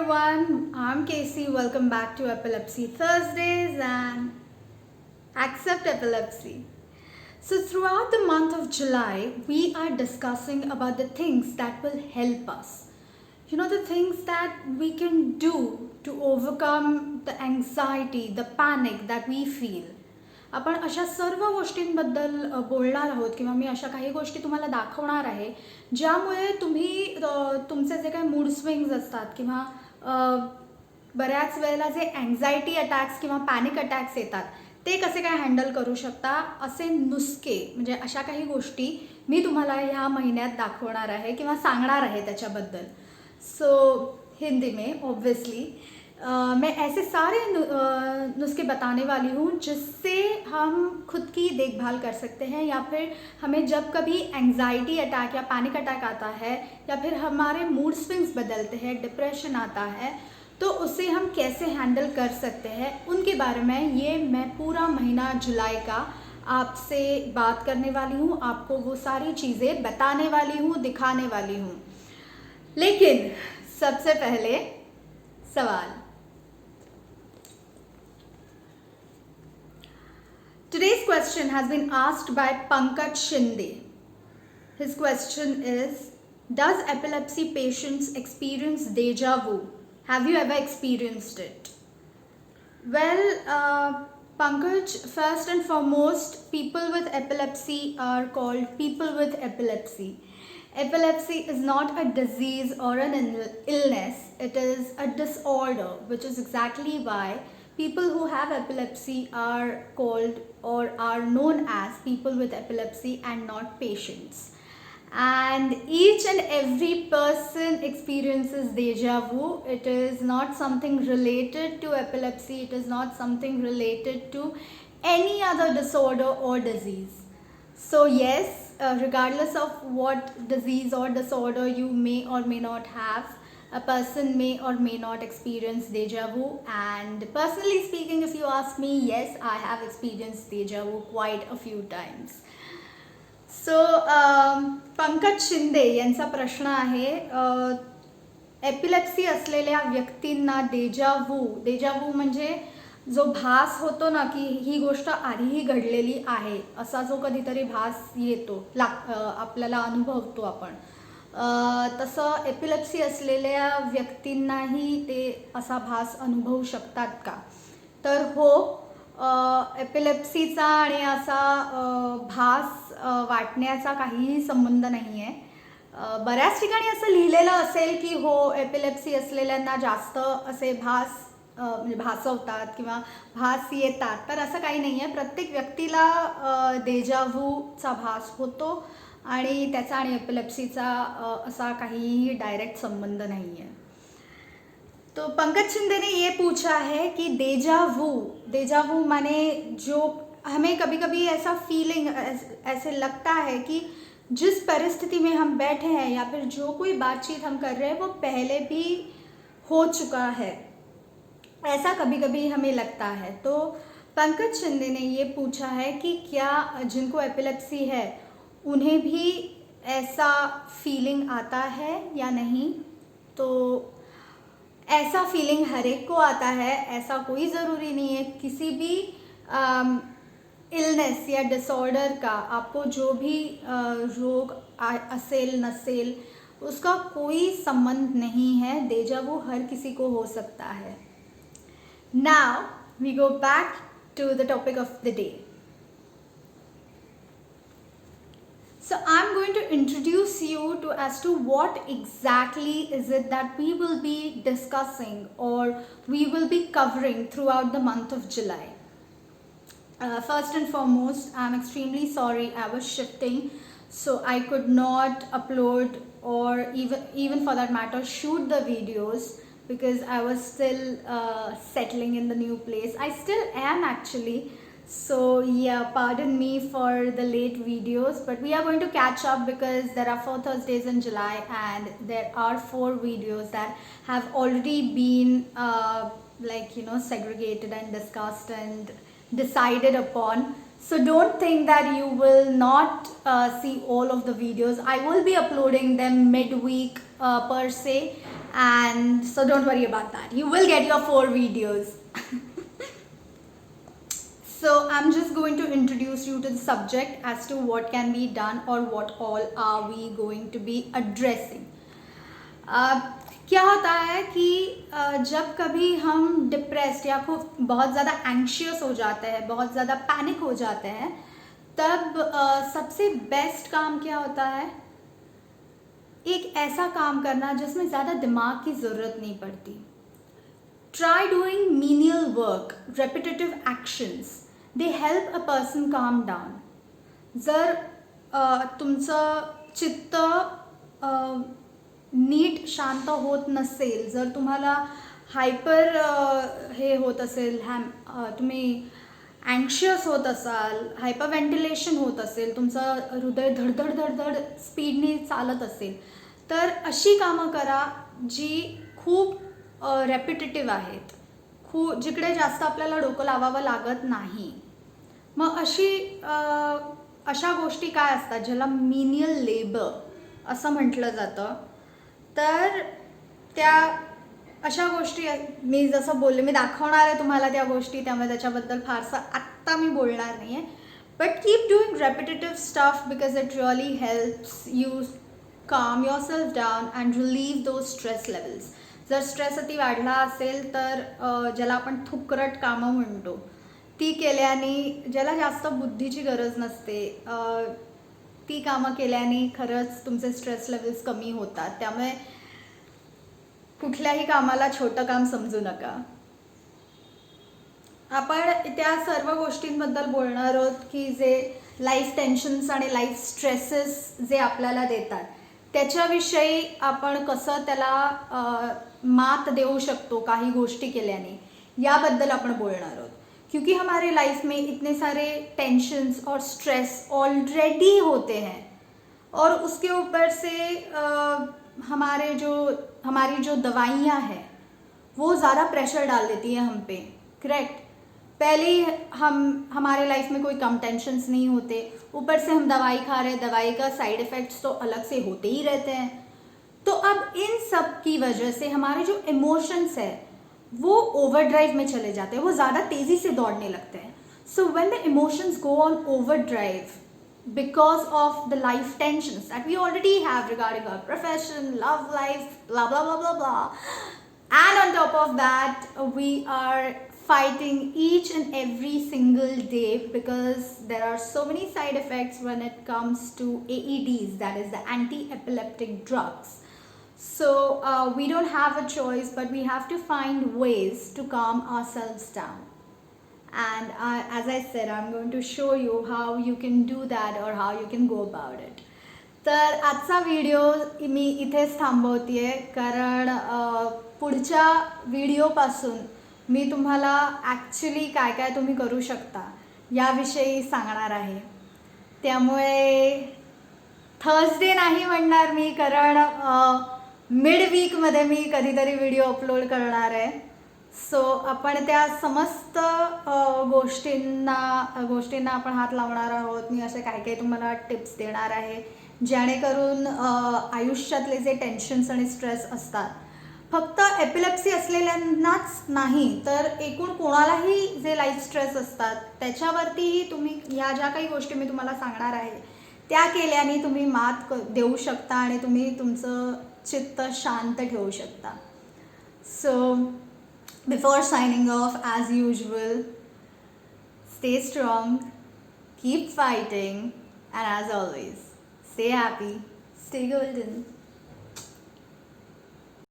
everyone, I'm Casey. Welcome back to Epilepsy Thursdays and Accept Epilepsy. So throughout the month of July, we are discussing about the things that will help us. You know, the things that we can do to overcome the anxiety, the panic that we feel. आपण अशा सर्व गोष्टींबद्दल बोलणार आहोत किंवा मी अशा काही गोष्टी तुम्हाला दाखवणार आहे ज्यामुळे तुम्ही तुमचे जे काही मूड स्विंग्स असतात किंवा बऱ्याच वेळेला जे अँझायटी अटॅक्स किंवा पॅनिक अटॅक्स येतात ते कसे काय हँडल करू शकता असे नुस्खे म्हणजे अशा काही गोष्टी मी तुम्हाला ह्या महिन्यात दाखवणार आहे किंवा सांगणार आहे त्याच्याबद्दल. सो हिंदी में ऑब्वियसली मैं ऐसे सारे नुस्खे बताने वाली हूँ जिससे हम खुद की देखभाल कर सकते हैं या फिर हमें जब कभी एंजाइटी अटैक या पैनिक अटैक आता है या फिर हमारे मूड स्विंग्स बदलते हैं, डिप्रेशन आता है, तो उसे हम कैसे हैंडल कर सकते हैं उनके बारे में ये मैं पूरा महीना जुलाई का आपसे बात करने वाली हूँ. आपको वो सारी चीज़ें बताने वाली हूँ, दिखाने वाली हूँ. लेकिन सबसे पहले सवाल. Today's question has been asked by Pankaj Shinde. His question is, does epilepsy patients experience deja vu? Have you ever experienced it? Well, Pankaj, first and foremost, people with epilepsy are called people with epilepsy. Epilepsy is not a disease or an illness. It is a disorder, which is exactly why people who have epilepsy are called or are known as people with epilepsy and not patients. And each and every person experiences deja vu. It is not something related to epilepsy. It is not something related to any other disorder or disease. So yes, regardless of what disease or disorder you may or may not have, a person may or may not experience deja vu. And personally speaking, if you ask me, yes, I have experienced deja vu quite a few times. So Pankaj Shinde यांचा प्रश्न आहे, epilepsy असलेल्या व्यक्तींना deja vu म्हणजे जो भास होतो ना की ही गोष्ट आधीही घडलेली आहे असा जो कधीतरी भास येतो आपल्याला अनुभवतो आपण, तसं एपिलेप्सी असलेल्या व्यक्तींनाही ते असा भास अनुभवू शकतात का? तर हो, एपिलेप्सीचा आणि असा भास वाटण्याचा काहीही संबंध नाही आहे. बऱ्याच ठिकाणी असं लिहिलेलं असेल की हो, एपिलेप्सी असलेल्यांना जास्त असे भास म्हणजे भासवतात किंवा भास येतात, तर असं काही नाही आहे. प्रत्येक व्यक्तीला डेजावूचा भास होतो आणि त्याचा आणि एपिलेप्सीचा असा काहीही डायरेक्ट संबंध नहीं है. तो पंकज शिंदे ने ये पूछा है कि डेजावू माने जो हमें कभी कभी ऐसा फीलिंग ऐसे लगता है कि जिस परिस्थिति में हम बैठे हैं या फिर जो कोई बातचीत हम कर रहे हैं वो पहले भी हो चुका है, ऐसा कभी कभी हमें लगता है. तो पंकज शिंदे ने ये पूछा है कि क्या जिनको एपिलेप्सी है उन्हें भी ऐसा फीलिंग आता है या नहीं. तो ऐसा फीलिंग हर एक को आता है, ऐसा कोई ज़रूरी नहीं है. किसी भी इलनेस या डिसऑर्डर का आपको जो भी रोग असेल नसेल उसका कोई संबंध नहीं है. डेजावू हर किसी को हो सकता है. Now we go back to the topic of the day. So I'm going to introduce you to as to what exactly is it that we will be discussing or we will be covering throughout the month of July. First and foremost, I'm extremely sorry I was shifting, so I could not upload or even for that matter shoot the videos because I was still settling in the new place. I still am actually. So yeah, pardon me for the late videos, but we are going to catch up because there are 4 Thursdays in July and there are 4 videos that have already been segregated and discussed and decided upon. So don't think that you will not see all of the videos. I will be uploading them midweek per se, and so don't worry about that. You will get your 4 videos. So I'm just going to introduce you to the subject as to what can be done or what all are we going to be addressing. क्या होता है कि जब कभी हम depressed या खूब बहुत ज़्यादा anxious हो जाते हैं, बहुत ज़्यादा पैनिक हो जाते हैं, तब सबसे बेस्ट काम क्या होता है? एक ऐसा काम करना जिसमें ज़्यादा दिमाग की ज़रूरत नहीं पड़ती. Try doing menial work, repetitive actions. They help a person calm down. जर तुमचं चित्त नीट शांत होत नसेल, जर तुम्हाला हायपर हे होत असेल, तुम्ही अँक्शियस होत असाल, हायपर व्हेंटिलेशन होत असेल, तुमचं हृदय धडधड धडधड स्पीडने चालत असेल, तर अशी कामं करा जी खूप रेपिटेटिव्ह आहेत, जिकडे जास्त आपल्याला डोकं लावावं लागत नाही. मग अशा गोष्टी काय असतात ज्याला मिनियल लेबर असं म्हटलं जातं. तर त्या अशा गोष्टी मी जसं बोलले, मी दाखवणार आहे तुम्हाला त्या गोष्टी, त्यामुळे त्याच्याबद्दल फारसं आत्ता मी बोलणार नाही आहे. But keep doing repetitive stuff because it really helps you calm yourself down and relieve those stress levels. जर स्ट्रेस अति वाढला असेल तर ज्याला आपण थुकरट कामं म्हणतो ती केल्याने, ज्याला जास्त बुद्धीची गरज नसते, ती कामं केल्याने खरंच तुमचे स्ट्रेस लेवल्स कमी होतात. त्यामुळे कुठल्याही कामाला छोटं काम समजू नका. आपण त्या सर्व गोष्टींबद्दल बोलणार आहोत की जे लाईफ टेन्शन्स आणि लाईफ स्ट्रेसेस जे आपल्याला देतात त्याच्याविषयी आपण कसं त्याला मात देऊ शकतो काही गोष्टी केल्याने, याबद्दल आपण बोलणार आहोत. क्योंकि हमारे लाइफ में इतने सारे टेंशन्स और स्ट्रेस ऑलरेडी होते हैं और उसके ऊपर से हमारी जो दवाइयाँ हैं वो ज़्यादा प्रेशर डाल देती है हम पे. करेक्ट. पहले ही हमारे लाइफ में कोई कम टेंशन्स नहीं होते, ऊपर से हम दवाई खा रहे हैं, दवाई का साइड इफ़ेक्ट्स तो अलग से होते ही रहते हैं. तो अब इन सब की वजह से हमारे जो इमोशंस है वो ओवरड्राइव में चले जाते हैं, वो ज़्यादा तेज़ी से दौड़ने लगते हैं. So when the emotions go on overdrive because of the life tensions that we already have regarding our profession, love life, blah blah blah blah blah, and on top of that we are fighting each and every single day because there are so many side effects when it comes to AEDs, that is the anti-epileptic drugs. So we don't have a choice, but we have to find ways to calm ourselves down. And as I said, I'm going to show you how you can do that or how you can go about it. तर आजचा video मी इथेच थांबवते आहे, कारण पुढच्या व्हिडिओपासून मी तुम्हाला actually काय काय तुम्ही करू शकता याविषयी सांगणार आहे. त्यामुळे थर्सडे नाही म्हणणार मी, कारण मिड वीकमध्ये मी कधीतरी व्हिडिओ अपलोड करणार आहे. सो आपण त्या समस्त गोष्टींना आपण हात लावणार आहोत. मी असे काही काही तुम्हाला टिप्स देणार आहे जेणेकरून आयुष्यातले जे टेन्शन्स आणि स्ट्रेस असतात, फक्त एपिलेप्सी असलेल्यांनाच नाही तर एकूण कोणालाही जे लाईफ स्ट्रेस असतात त्याच्यावरतीही तुम्ही ह्या ज्या काही गोष्टी मी तुम्हाला सांगणार आहे त्या केल्याने तुम्ही मात देऊ शकता आणि तुम्ही तुमचं चित्त शांत ठेवू शकता. So before signing off, as usual, stay strong, keep fighting, and as always, stay happy, stay golden.